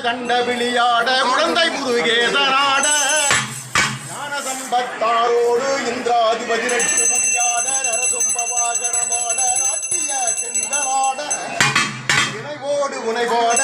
கண்ட விழியாட குழந்தை முருகேசனாட ஞான சம்பத்தாரோடு இந்திராதிபதி நட்டு முனியாட நரதும்ப வாகனமாட நாட்டிய செந்தராட இணைவோடு உனைவோட